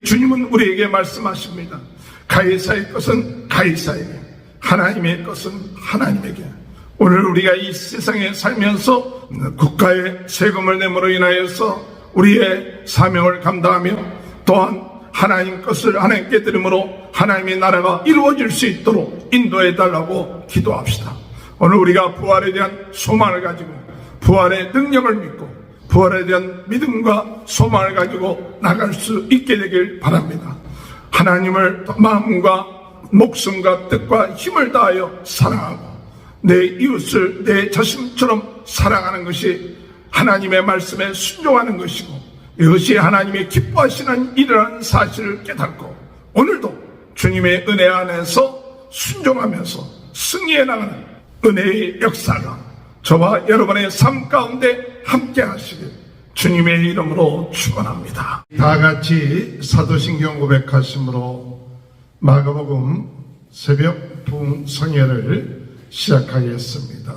주님은 우리에게 말씀하십니다. 가이사의 것은 가이사에게, 하나님의 것은 하나님에게. 오늘 우리가 이 세상에 살면서 국가의 세금을 내므로 인하여서 우리의 사명을 감당하며 또한 하나님 것을 하나님께 드림으로 하나님의 나라가 이루어질 수 있도록 인도해 달라고 기도합시다. 오늘 우리가 부활에 대한 소망을 가지고 부활의 능력을 믿고 부활에 대한 믿음과 소망을 가지고 나갈 수 있게 되길 바랍니다. 하나님을 마음과 목숨과 뜻과 힘을 다하여 사랑하고 내 이웃을 내 자신처럼 사랑하는 것이 하나님의 말씀에 순종하는 것이고 이것이 하나님이 기뻐하시는 일이라는 사실을 깨닫고 오늘도 주님의 은혜 안에서 순종하면서 승리해 나가는 은혜의 역사가 저와 여러분의 삶 가운데 함께 하시길 주님의 이름으로 축원합니다. 다 같이 사도신경 고백하심으로 마가복음 새벽 부흥성회를 시작하겠습니다.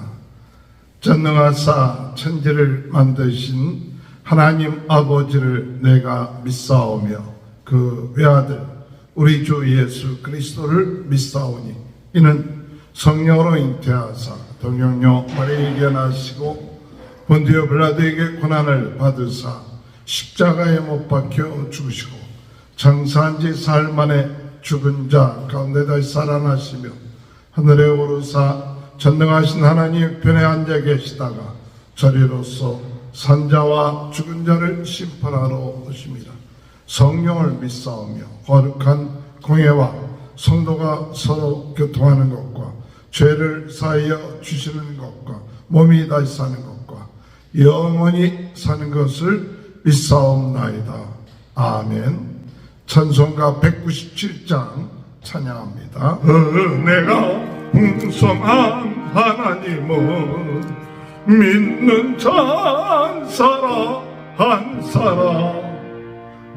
전능하사 천지를 만드신 하나님 아버지를 내가 믿사오며 그 외아들 우리 주 예수 그리스도를 믿사오니 이는 성령으로 잉태하사 동정녀 마리아에게 나시고 본디오 빌라도에게 고난을 받으사 십자가에 못 박혀 죽으시고 장사한 지 사흘 만에 죽은 자 가운데 다시 살아나시며 하늘에 오르사 전능하신 하나님 편에 앉아 계시다가 저리로서 산자와 죽은 자를 심판하러 오십니다. 성령을 믿사오며 거룩한 공예와 성도가 서로 교통하는 것과 죄를 사하여 주시는 것과 몸이 다시 사는 것과 영원히 사는 것을 믿사옵나이다. 아멘. 찬송가 197장 찬양합니다. 은혜가 풍성한 하나님은 믿는 자 한 사람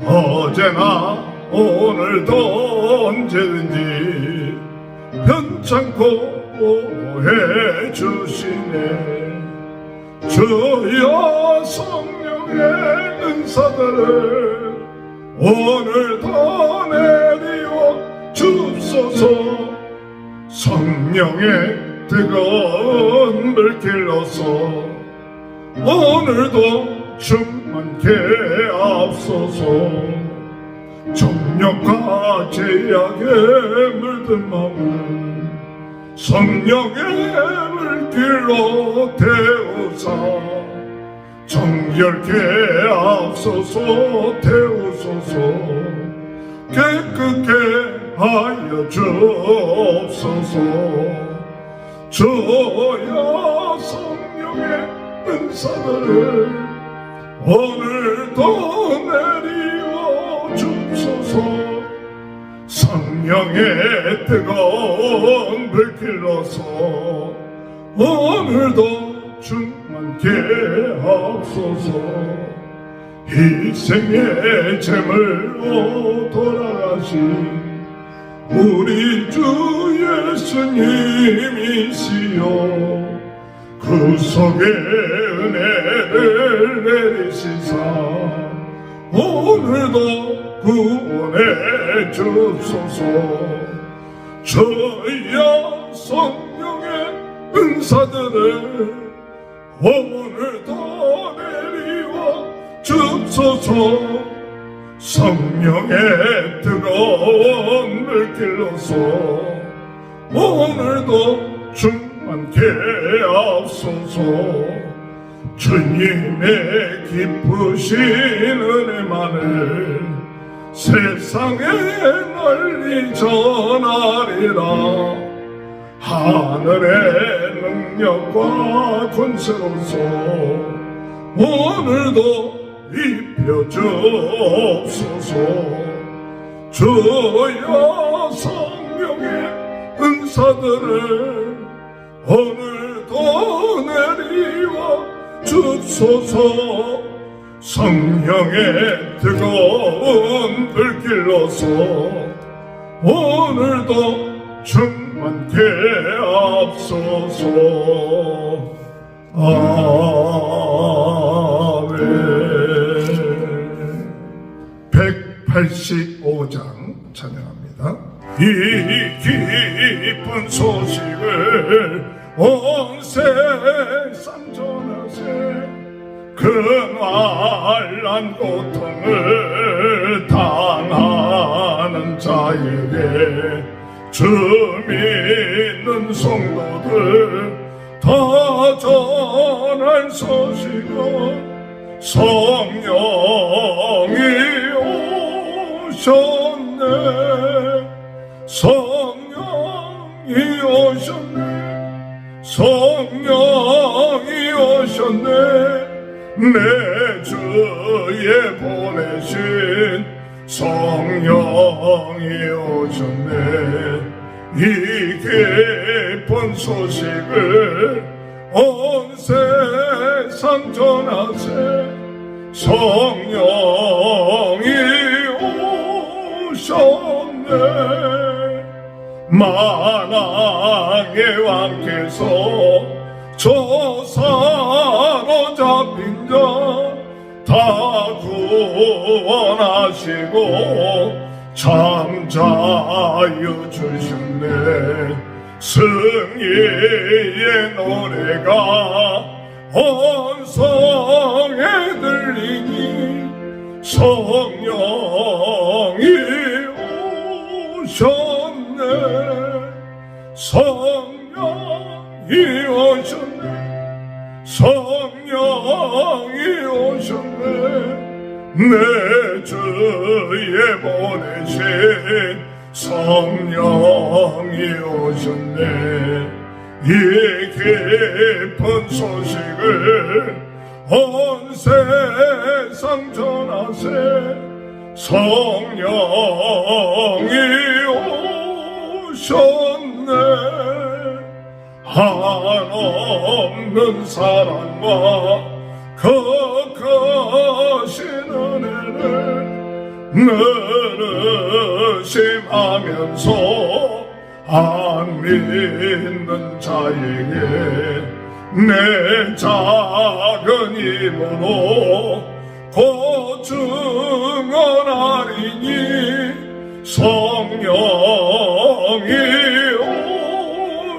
어제나 오늘도 언제든지 편찮고 해주시네. 주여 성령의 은사들을 오늘도 내리워 주소서. 성령의 뜨거운 불길로서 오늘도 충만케 앞서서. 정욕과 죄악에 물든 마음 성령의 물길로 태우사 정결케 앞서서 태우소서. 깨끗게 하여 주옵소서. 주여 성령의 은사들을 오늘도 내리워 주소서. 성령의 뜨거운 불길로서 오늘도 충만케 하옵소서. 희생의 제물로 돌아가신 우리 주 예수님이시여 그 속에 은혜를 내리시사 오늘도 구원해 주소서. 주여 성령의 은사들을 오늘도 내리워 주소서. 성령의 뜨거운 불길로서 오늘도 충만케 앞서서. 주님의 기쁘신 은혜만을 세상에 널리 전하리라. 하늘의 능력과 권세로서 오늘도 입혀 주옵소서. 주여 성령의 은사들을 오늘도 내리워 주소서. 성령의 뜨거운 불길로서 오늘도 충만케 앞서서. 아멘. 85장 찬양합니다. 이 기쁜 소식을 온 세상 전하세. 그날난 고통을 당하는 자에게 주 믿는 성도들 다 전할 소식은 성령이 오셨네. 성령이 오셨네. 성령이 오셨네. 내 주에 보내신 성령이 오셨네. 이 깊은 소식을 온 세상 전하세. 성령이 오셨네. 만왕의 왕께서 저 사로잡힌 자 다 구원하시고 참 자유 주셨네. 승리의 노래가 온 성에 들리니 성령이 오셨네. 성령이 오셨네. 성령이 오셨네. 내 주에 보내신 성령이 오셨네. 이 깊은 소식을 온 세상 전하세. 성령이 오셨네. 한없는 사랑과 거룩하신 은혜를 늘으심하면서 안 믿는 자에게 내 작은 힘으로 곧 증언하리니 성령이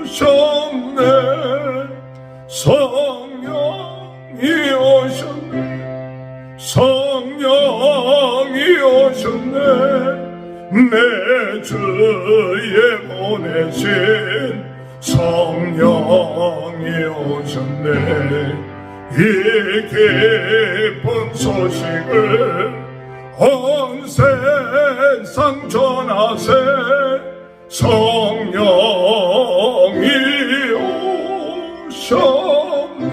오셨네. 성령이 오셨네. 성령이 오셨네. 내 주에 보내신 성령이 오셨네. 이 깊은 소식을 온 세상 전하세. 성령이 오셨네.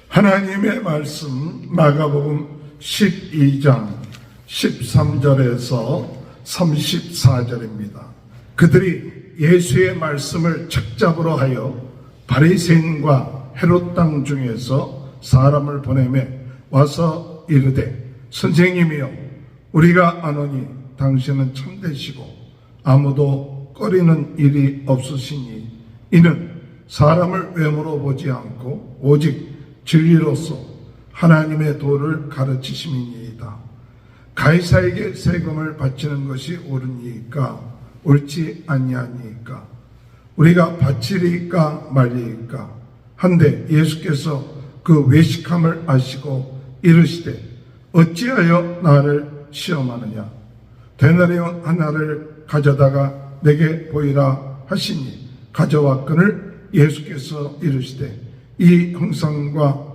하나님의 말씀 마가복음 12장 13절에서 34절입니다. 그들이 예수의 말씀을 책잡으러 하여 바리새인과 헤롯 땅 중에서 사람을 보내매 와서 이르되 선생님이여 우리가 아노니 당신은 참되시고 아무도 꺼리는 일이 없으시니 이는 사람을 외모로 보지 않고 오직 진리로서 하나님의 도를 가르치심이니이다. 가이사에게 세금을 바치는 것이 옳으니까 옳지 아니하니까 우리가 바치리까 말리까 한데 예수께서 그 외식함을 아시고 이르시되 어찌하여 나를 시험하느냐. 데나리온 하나를 가져다가 내게 보이라 하시니 가져왔거늘 예수께서 이르시되 이 형상과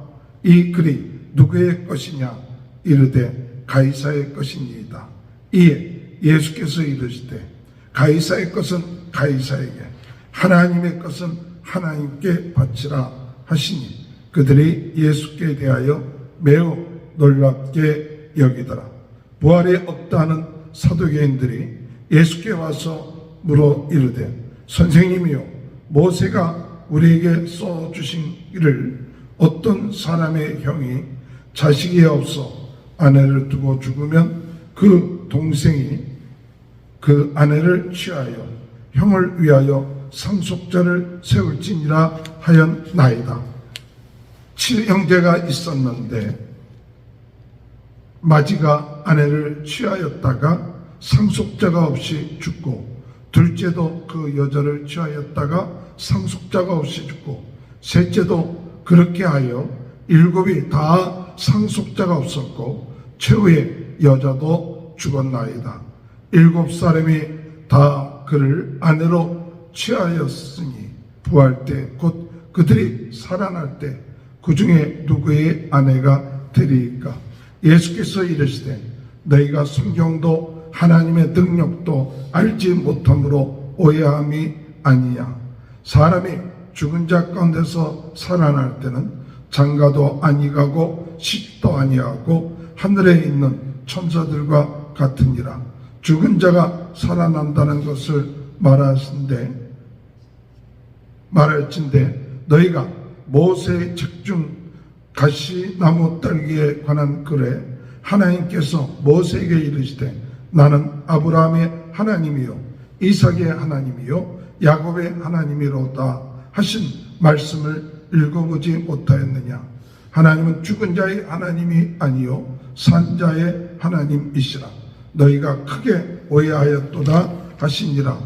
이 글이 누구의 것이냐. 이르되 가이사의 것이니이다. 이에 예수께서 이르시되 가이사의 것은 가이사에게 하나님의 것은 하나님께 바치라 하시니 그들이 예수께 대하여 매우 놀랍게 여기더라. 부활이 없다는 사두개인들이 예수께 와서 물어 이르되 선생님이요 모세가 우리에게 써주신 이를 어떤 사람의 형이 자식이 없어 아내를 두고 죽으면 그 동생이 그 아내를 취하여 형을 위하여 상속자를 세울지니라 하였나이다. 7형제가 있었는데 마지가 아내를 취하였다가 상속자가 없이 죽고, 둘째도 그 여자를 취하였다가 상속자가 없이 죽고, 셋째도 그렇게 하여 일곱이 다 상속자가 없었고 최후의 여자도 죽었나이다. 일곱 사람이 다 그를 아내로 취하였으니 부활 때 곧 그들이 살아날 때 그 중에 누구의 아내가 되리이까? 예수께서 이르시되 너희가 성경도 하나님의 능력도 알지 못함으로 오해함이 아니냐. 사람이 죽은 자 가운데서 살아날 때는 장가도 아니가고 식도 아니하고 하늘에 있는 천사들과 같으니라. 죽은 자가 살아난다는 것을 말할진대 너희가 모세의 책 중 가시나무 떨기에 관한 글에 하나님께서 모세에게 이르시되 나는 아브라함의 하나님이요 이삭의 하나님이요 야곱의 하나님이로다 하신 말씀을 읽어보지 못하였느냐. 하나님은 죽은 자의 하나님이 아니요 산 자의 하나님이시라. 너희가 크게 오해하였도다 하시니라.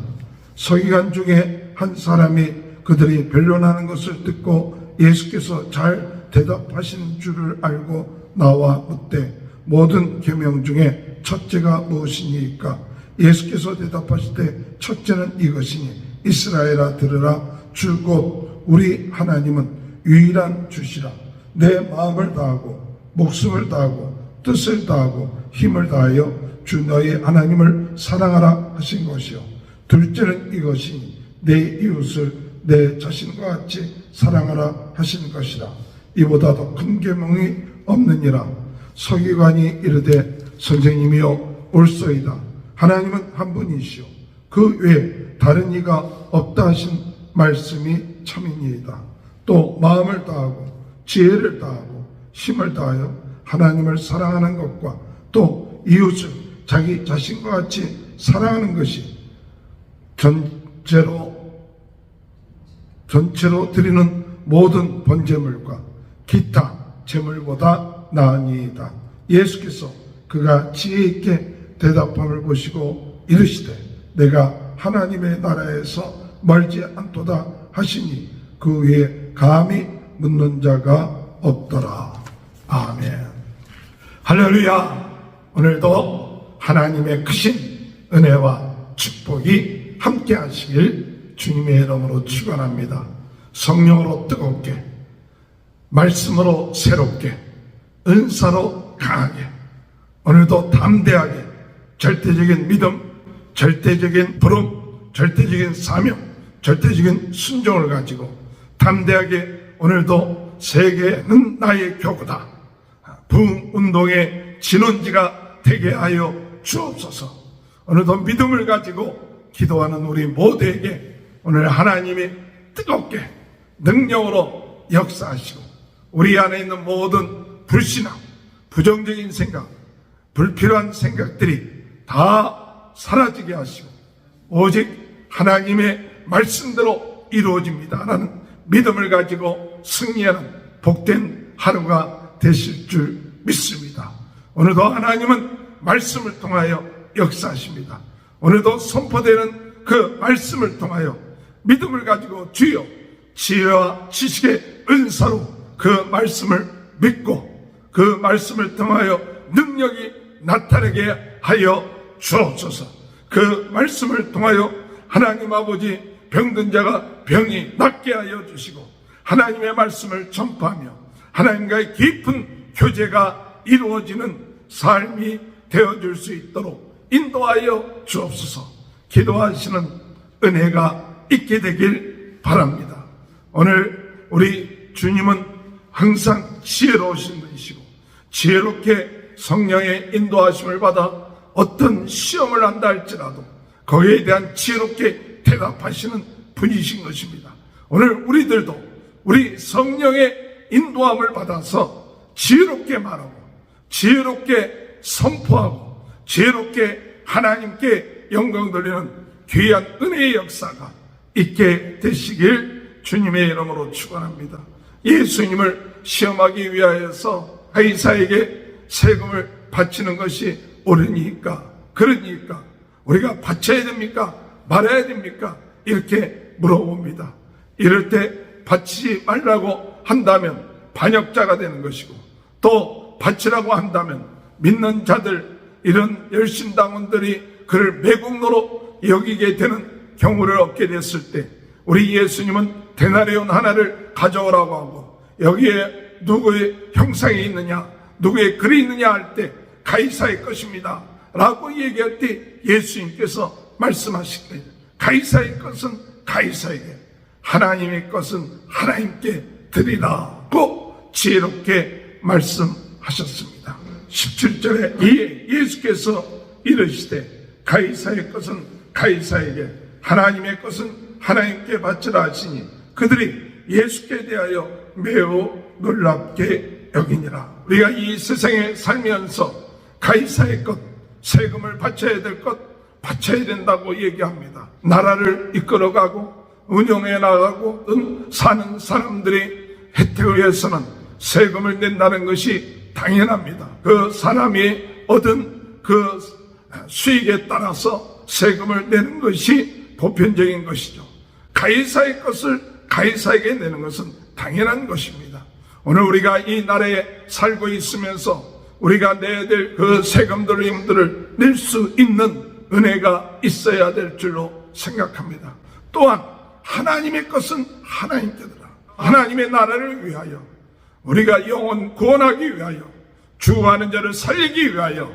서기관 중에 한 사람이 그들이 변론하는 것을 듣고 예수께서 잘 대답하신 줄을 알고 나와 묻되 모든 계명 중에 첫째가 무엇이니까? 예수께서 대답하시되 첫째는 이것이니 이스라엘아 들으라. 주 곧 우리 하나님은 유일한 주시라. 내 마음을 다하고 목숨을 다하고 뜻을 다하고 힘을 다하여 주 너희 하나님을 사랑하라 하신 것이요. 둘째는 이것이니 내 이웃을 내 자신과 같이 사랑하라 하신 것이라. 이보다 더 큰 계명이 없느니라. 서기관이 이르되 선생님이여 옳소이다. 하나님은 한 분이시오 그 외에 다른 이가 없다 하신 말씀이 참이니이다. 또 마음을 다하고 지혜를 다하고 힘을 다하여 하나님을 사랑하는 것과 또 이웃을 자기 자신과 같이 사랑하는 것이 전체로 드리는 모든 번제물과 기타 제물보다 나으니이다. 예수께서 그가 지혜 있게 대답함을 보시고 이르시되 내가 하나님의 나라에서 멀지 않도다 하시니 그 위에 감히 묻는 자가 없더라. 아멘. 할렐루야. 오늘도 하나님의 크신 은혜와 축복이 함께 하시길 주님의 이름으로 축원합니다. 성령으로 뜨겁게, 말씀으로 새롭게, 은사로 강하게, 오늘도 담대하게 절대적인 믿음, 절대적인 부름, 절대적인 사명, 절대적인 순종을 가지고 담대하게 오늘도 세계는 나의 교구다. 부흥운동의 진원지가 되게 하여 주옵소서. 오늘도 믿음을 가지고 기도하는 우리 모두에게 오늘 하나님이 뜨겁게 능력으로 역사하시고 우리 안에 있는 모든 불신앙, 부정적인 생각, 불필요한 생각들이 다 사라지게 하시고 오직 하나님의 말씀대로 이루어집니다라는 믿음을 가지고 승리하는 복된 하루가 되실 줄 믿습니다. 오늘도 하나님은 말씀을 통하여 역사하십니다. 오늘도 선포되는 그 말씀을 통하여 믿음을 가지고 주여 지혜와 지식의 은사로 그 말씀을 믿고 그 말씀을 통하여 능력이 나타나게 하여 주옵소서. 그 말씀을 통하여 하나님 아버지 병든 자가 병이 낫게 하여 주시고 하나님의 말씀을 전파하며 하나님과의 깊은 교제가 이루어지는 삶이 되어줄 수 있도록 인도하여 주옵소서. 기도하시는 은혜가 있게 되길 바랍니다. 오늘 우리 주님은 항상 지혜로우신 분이시고 지혜롭게 성령의 인도하심을 받아 어떤 시험을 한다 할지라도 거기에 대한 지혜롭게 대답하시는 분이신 것입니다. 오늘 우리들도 우리 성령의 인도함을 받아서 지혜롭게 말하고 지혜롭게 선포하고 지혜롭게 하나님께 영광 돌리는 귀한 은혜의 역사가 있게 되시길 주님의 이름으로 축원합니다. 예수님을 시험하기 위하여서 가이사에게 세금을 바치는 것이 옳으니까, 그러니까 우리가 바쳐야 됩니까? 말아야 됩니까? 이렇게 물어봅니다. 이럴 때 바치지 말라고 한다면 반역자가 되는 것이고, 또 바치라고 한다면 믿는 자들, 이런 열심당원들이 그를 매국노로 여기게 되는 경우를 얻게 됐을 때, 우리 예수님은 데나리온 하나를 가져오라고 하고, 여기에 누구의 형상이 있느냐, 누구의 글이 있느냐 할 때 가이사의 것입니다 라고 얘기할 때 예수님께서 말씀하시길, 가이사의 것은 가이사에게, 하나님의 것은 하나님께 드리라고 지혜롭게 말씀하셨습니다. 17절에 이에 예수께서 이르시되 가이사의 것은 가이사에게, 하나님의 것은 하나님께 바치라 하시니 그들이 예수께 대하여 매우 놀랍게 여기니라. 우리가 이 세상에 살면서 가이사의 것, 세금을 바쳐야 될 것, 바쳐야 된다고 얘기합니다. 나라를 이끌어가고 운영해 나가고 사는 사람들이 혜택을 위해서는 세금을 낸다는 것이 당연합니다. 그 사람이 얻은 그 수익에 따라서 세금을 내는 것이 보편적인 것이죠. 가이사의 것을 가이사에게 내는 것은 당연한 것입니다. 오늘 우리가 이 나라에 살고 있으면서 우리가 내야 될 그 세금들을 낼 수 있는 은혜가 있어야 될 줄로 생각합니다. 또한 하나님의 것은 하나님께 드라. 하나님의 나라를 위하여, 우리가 영혼 구원하기 위하여, 죽어가는 자를 살리기 위하여,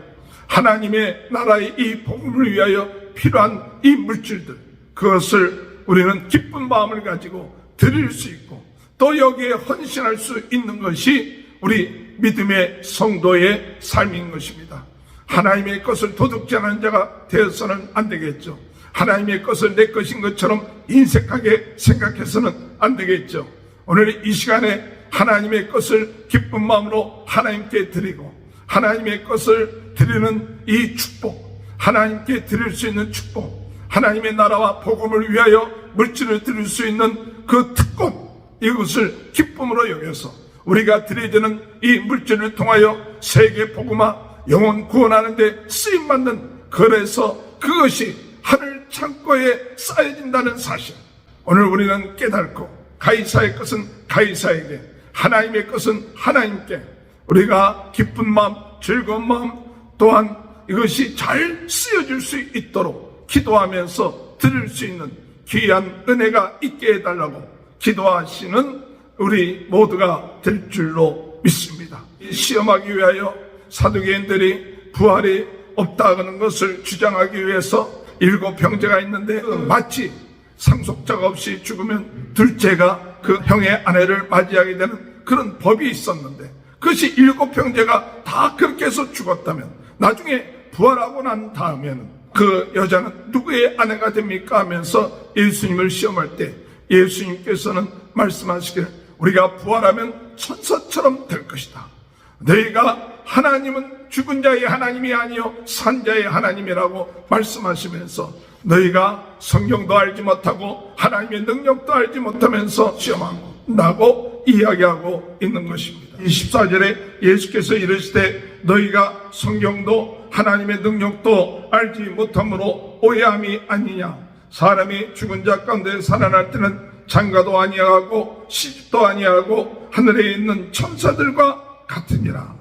하나님의 나라의 이 복음을 위하여 필요한 이 물질들, 그것을 우리는 기쁜 마음을 가지고 드릴 수 있고, 또 여기에 헌신할 수 있는 것이 우리 믿음의 성도의 삶인 것입니다. 하나님의 것을 도둑질 하는 자가 되어서는 안 되겠죠. 하나님의 것을 내 것인 것처럼 인색하게 생각해서는 안 되겠죠. 오늘 이 시간에 하나님의 것을 기쁜 마음으로 하나님께 드리고, 하나님의 것을 드리는 이 축복, 하나님께 드릴 수 있는 축복, 하나님의 나라와 복음을 위하여 물질을 드릴 수 있는 그 특권, 이것을 기쁨으로 여겨서 우리가 드려지는 이 물질을 통하여 세계 복음화, 영혼 구원하는 데 쓰임받는, 그래서 그것이 하늘 창고에 쌓여진다는 사실, 오늘 우리는 깨닫고 가이사의 것은 가이사에게, 하나님의 것은 하나님께, 우리가 기쁜 마음, 즐거운 마음, 또한 이것이 잘 쓰여질 수 있도록 기도하면서 드릴 수 있는 귀한 은혜가 있게 해달라고 기도하시는 우리 모두가 될 줄로 믿습니다. 시험하기 위하여 사두개인들이 부활이 없다는 것을 주장하기 위해서 7 형제가 있는데, 마치 상속자가 없이 죽으면 둘째가 그 형의 아내를 맞이하게 되는 그런 법이 있었는데, 그것이 7 형제가 다 그렇게 해서 죽었다면 나중에 부활하고 난 다음에는 그 여자는 누구의 아내가 됩니까 하면서 예수님을 시험할 때 예수님께서는 말씀하시기를, 우리가 부활하면 천사처럼 될 것이다. 너희가 하나님은 죽은 자의 하나님이 아니요 산 자의 하나님이라고 말씀하시면서, 너희가 성경도 알지 못하고 하나님의 능력도 알지 못하면서 시험한다고 이야기하고 있는 것입니다. 24절에 예수께서 이르시되 너희가 성경도 하나님의 능력도 알지 못함으로 오해함이 아니냐. 사람이 죽은 자 가운데 살아날 때는 장가도 아니하고 시집도 아니하고 하늘에 있는 천사들과 같으니라.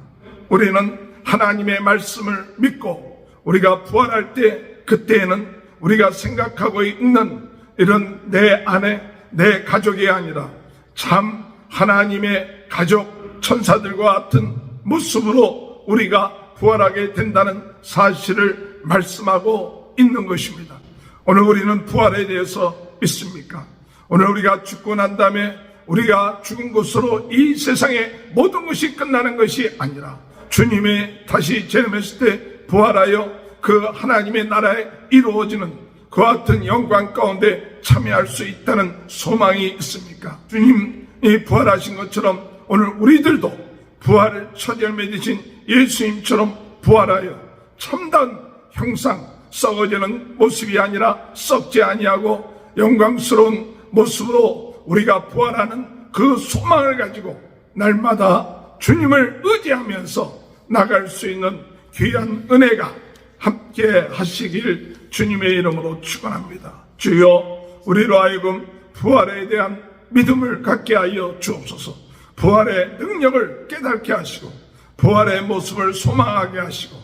우리는 하나님의 말씀을 믿고 우리가 부활할 때, 그때에는 우리가 생각하고 있는 이런 내 아내, 내 가족이 아니라 참 하나님의 가족, 천사들과 같은 모습으로 우리가 부활하게 된다는 사실을 말씀하고 있는 것입니다. 오늘 우리는 부활에 대해서 믿습니까? 오늘 우리가 죽고 난 다음에 우리가 죽은 것으로 이 세상의 모든 것이 끝나는 것이 아니라 주님의 다시 재림했을 때 부활하여 그 하나님의 나라에 이루어지는 그와 같은 영광 가운데 참여할 수 있다는 소망이 있습니까? 주님이 부활하신 것처럼 오늘 우리들도 부활을 첫 열매 되신 예수님처럼 부활하여 참다운 형상, 썩어지는 모습이 아니라 썩지 아니하고 영광스러운 모습으로 우리가 부활하는 그 소망을 가지고 날마다 주님을 의지하면서 나갈 수 있는 귀한 은혜가 함께 하시길 주님의 이름으로 축원합니다. 주여, 우리로 하여금 부활에 대한 믿음을 갖게 하여 주옵소서. 부활의 능력을 깨닫게 하시고 부활의 모습을 소망하게 하시고,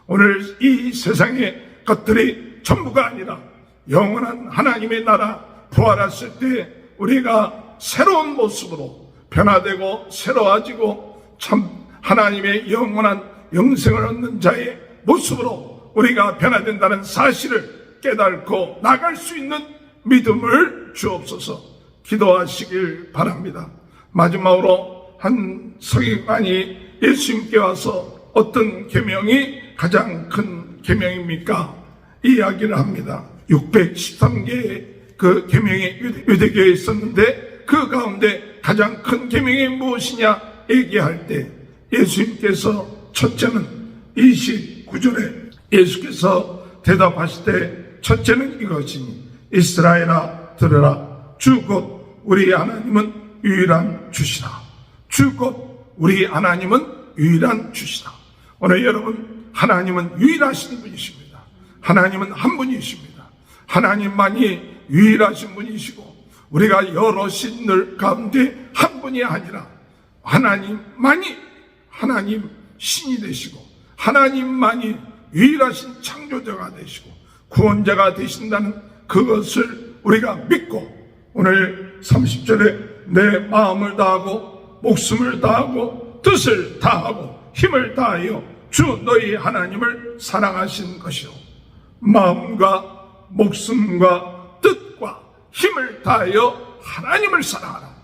오늘 이 세상의 것들이 전부가 아니라 영원한 하나님의 나라 부활했을 때 우리가 새로운 모습으로 변화되고 새로워지고 참 하나님의 영원한 영생을 얻는 자의 모습으로 우리가 변화된다는 사실을 깨닫고 나갈 수 있는 믿음을 주옵소서. 기도하시길 바랍니다. 마지막으로 한 서기관이 예수님께 와서 어떤 계명이 가장 큰 계명입니까? 이야기를 합니다. 613개의 그 계명이 유대교에 있었는데 그 가운데 가장 큰 계명이 무엇이냐 얘기할 때 예수님께서 첫째는 29절에 예수께서 대답하실 때 첫째는 이것이니 이스라엘아 들으라. 주 곧 우리 하나님은 유일한 주시라. 주 곧 우리 하나님은 유일한 주시라. 오늘 여러분, 하나님은 유일하신 분이십니다. 하나님은 한 분이십니다. 하나님만이 유일하신 분이시고 우리가 여러 신들 가운데 한 분이 아니라 하나님만이 하나님 신이 되시고 하나님만이 유일하신 창조자가 되시고 구원자가 되신다는 그것을 우리가 믿고 오늘 30절에 내 마음을 다하고 목숨을 다하고 뜻을 다하고 힘을 다하여 주 너희 하나님을 사랑하신 것이요, 마음과 목숨과 뜻과 힘을 다하여 하나님을 사랑하라.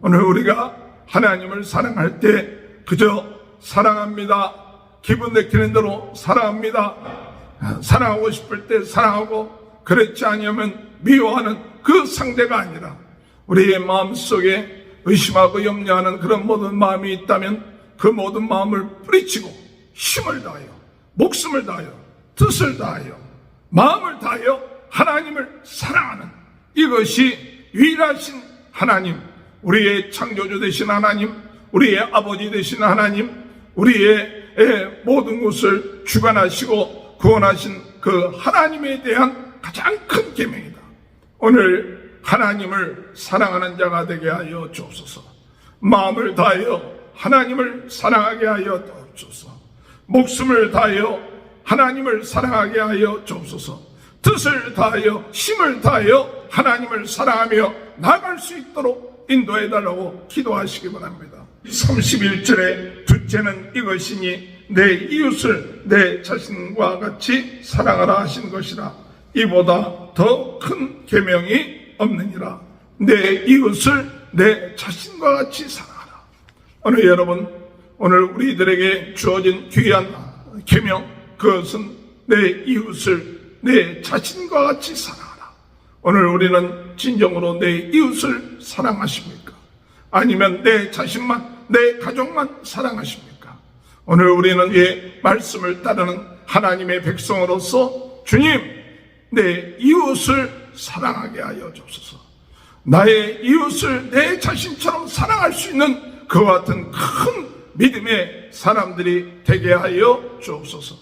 오늘 우리가 하나님을 사랑할 때 그저 사랑합니다, 기분 내키는 대로 사랑합니다, 사랑하고 싶을 때 사랑하고 그렇지 않으면 미워하는 그 상대가 아니라 우리의 마음속에 의심하고 염려하는 그런 모든 마음이 있다면 그 모든 마음을 뿌리치고 힘을 다하여 목숨을 다하여 뜻을 다하여 마음을 다하여 하나님을 사랑하는, 이것이 유일하신 하나님, 우리의 창조주 되신 하나님, 우리의 아버지 되신 하나님, 우리의 모든 것을 주관하시고 구원하신 그 하나님에 대한 가장 큰 계명이다. 오늘 하나님을 사랑하는 자가 되게 하여 주옵소서. 마음을 다하여 하나님을 사랑하게 하여 주옵소서. 목숨을 다하여 하나님을 사랑하게 하여 주옵소서. 뜻을 다하여 힘을 다하여 하나님을 사랑하며 나아갈 수 있도록 인도해달라고 기도하시기 바랍니다. 31절에 둘째는 이것이니 내 이웃을 내 자신과 같이 사랑하라 하신 것이라. 이보다 더 큰 계명이 없느니라. 내 이웃을 내 자신과 같이 사랑하라. 오늘 여러분, 오늘 우리들에게 주어진 귀한 계명, 그것은 내 이웃을 내 자신과 같이 사랑하라. 오늘 우리는 진정으로 내 이웃을 사랑하십니까? 아니면 내 자신만, 내 가족만 사랑하십니까? 오늘 우리는 이 말씀을 따르는 하나님의 백성으로서 주님, 내 이웃을 사랑하게 하여 주옵소서. 나의 이웃을 내 자신처럼 사랑할 수 있는 그와 같은 큰 믿음의 사람들이 되게 하여 주옵소서.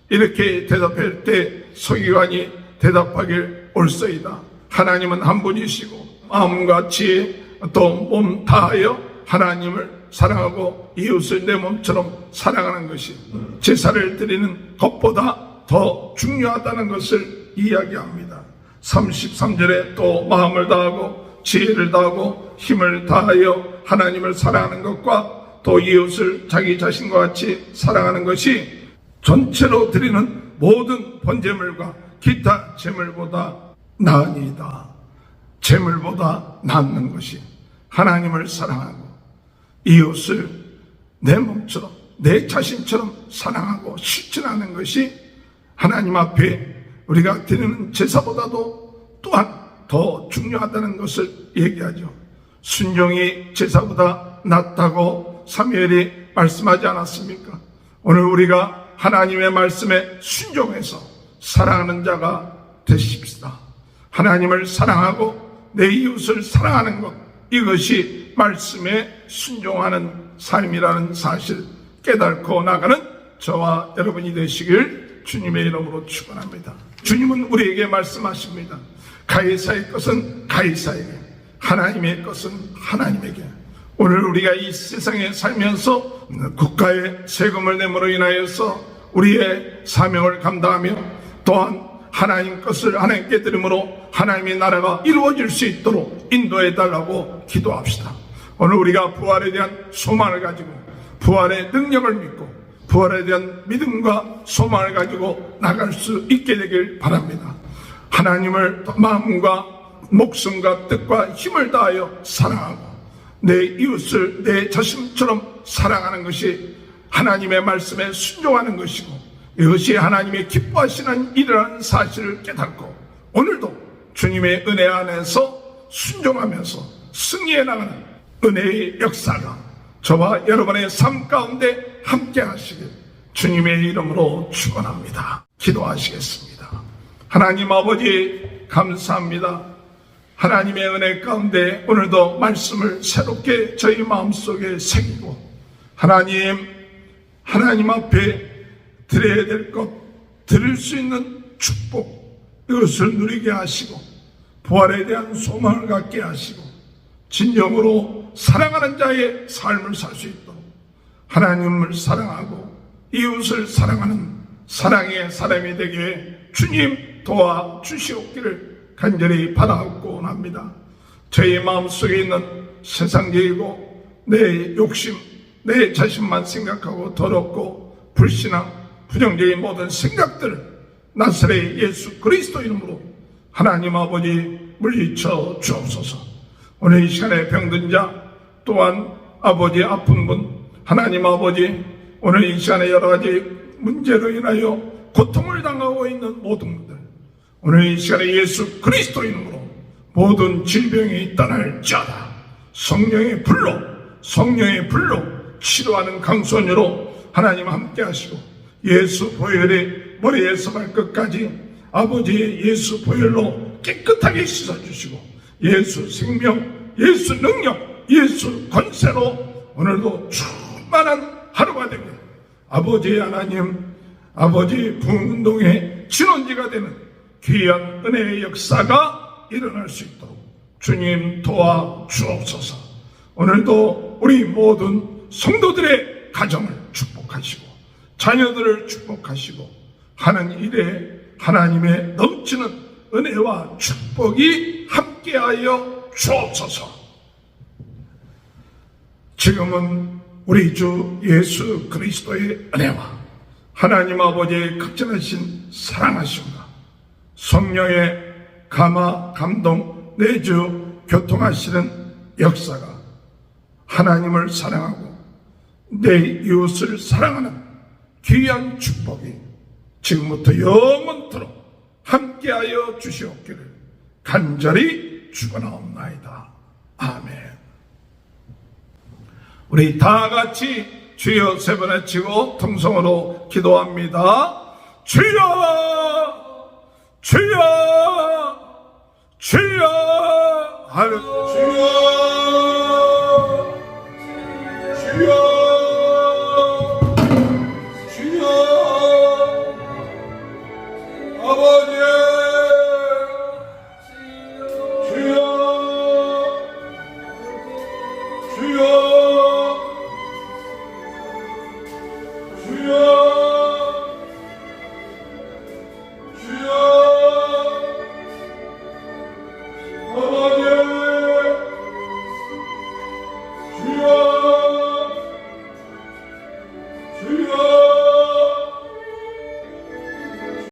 이렇게 대답할 때 서기관이 대답하길 옳소이다. 하나님은 한 분이시고 마음과 지혜 또 몸 다하여 하나님을 사랑하고 이웃을 내 몸처럼 사랑하는 것이 제사를 드리는 것보다 더 중요하다는 것을 이야기합니다. 33절에 또 마음을 다하고 지혜를 다하고 힘을 다하여 하나님을 사랑하는 것과 또 이웃을 자기 자신과 같이 사랑하는 것이 전체로 드리는 모든 번제물과 기타 제물보다 나으니이다. 제물보다 낫는 것이 하나님을 사랑하고 이웃을 내 몸처럼 내 자신처럼 사랑하고 실천하는 것이 하나님 앞에 우리가 드리는 제사보다도 또한 더 중요하다는 것을 얘기하죠. 순종이 제사보다 낫다고 사무엘이 말씀하지 않았습니까? 오늘 우리가 하나님의 말씀에 순종해서 사랑하는 자가 되십시다. 하나님을 사랑하고 내 이웃을 사랑하는 것, 이것이 말씀에 순종하는 삶이라는 사실 깨닫고 나가는 저와 여러분이 되시길 주님의 이름으로 축원합니다. 주님은 우리에게 말씀하십니다. 가이사의 것은 가이사에게, 하나님의 것은 하나님에게. 오늘 우리가 이 세상에 살면서 국가의 세금을 내므로 인하여서 우리의 사명을 감당하며 또한 하나님 것을 하나님께 드림으로 하나님의 나라가 이루어질 수 있도록 인도해 달라고 기도합시다. 오늘 우리가 부활에 대한 소망을 가지고 부활의 능력을 믿고 부활에 대한 믿음과 소망을 가지고 나갈 수 있게 되길 바랍니다. 하나님을 마음과 목숨과 뜻과 힘을 다하여 사랑하고 내 이웃을 내 자신처럼 사랑하는 것이 하나님의 말씀에 순종하는 것이고 이것이 하나님의 기뻐하시는 일이라는 사실을 깨닫고 오늘도 주님의 은혜 안에서 순종하면서 승리해 나가는 은혜의 역사가 저와 여러분의 삶 가운데 함께 하시길 주님의 이름으로 축원합니다. 기도하시겠습니다. 하나님 아버지 감사합니다. 하나님의 은혜 가운데 오늘도 말씀을 새롭게 저희 마음속에 새기고 하나님 앞에 드려야 될 것, 드릴 수 있는 축복 이것을 누리게 하시고 부활에 대한 소망을 갖게 하시고 진정으로 사랑하는 자의 삶을 살 수 있도록 하나님을 사랑하고 이웃을 사랑하는 사랑의 사람이 되게 주님 도와주시옵기를 간절히 바라옵고 합니다. 저희 마음속에 있는 세상적이고 내 욕심, 내 자신만 생각하고 더럽고 불신앙, 부정적인 모든 생각들을 나사렛 예수 그리스도 이름으로 하나님 아버지 물리쳐 주옵소서. 오늘 이 시간에 병든 자 또한 아버지 아픈 분 하나님 아버지 오늘 이 시간에 여러 가지 문제로 인하여 고통을 당하고 있는 모든 분들 오늘 이 시간에 예수 그리스도 이름으로 모든 질병이 떠날지어다. 성령의 불로 치료하는 강소녀로 하나님 함께 하시고 예수 보혈의 머리에서 발끝까지 아버지의 예수 보혈로 깨끗하게 씻어주시고 예수 생명, 예수 능력, 예수 권세로 오늘도 충만한 하루가 되게 아버지 하나님 아버지 부흥운동의 진원지가 되는 귀한 은혜의 역사가 일어날 수 있도록 주님 도와주옵소서. 오늘도 우리 모든 성도들의 가정을 축복하시고 자녀들을 축복하시고 하는 일에 하나님의 넘치는 은혜와 축복이 함께하여 주옵소서. 지금은 우리 주 예수 그리스도의 은혜와 하나님 아버지의 극진하신 사랑하심과 성령의 감화 감동 내주 교통하시는 역사가 하나님을 사랑하고 내 이웃을 사랑하는 귀한 축복이 지금부터 영원토록 함께하여 주시옵기를 간절히 축원하옵나이다. 아멘. 우리 다 같이 주여 세 번 외치고 통성으로 기도합니다. 주여 주여 주여 할렐루야 주여 아버지 주여 주여 주여 주여 아버지 주여 주여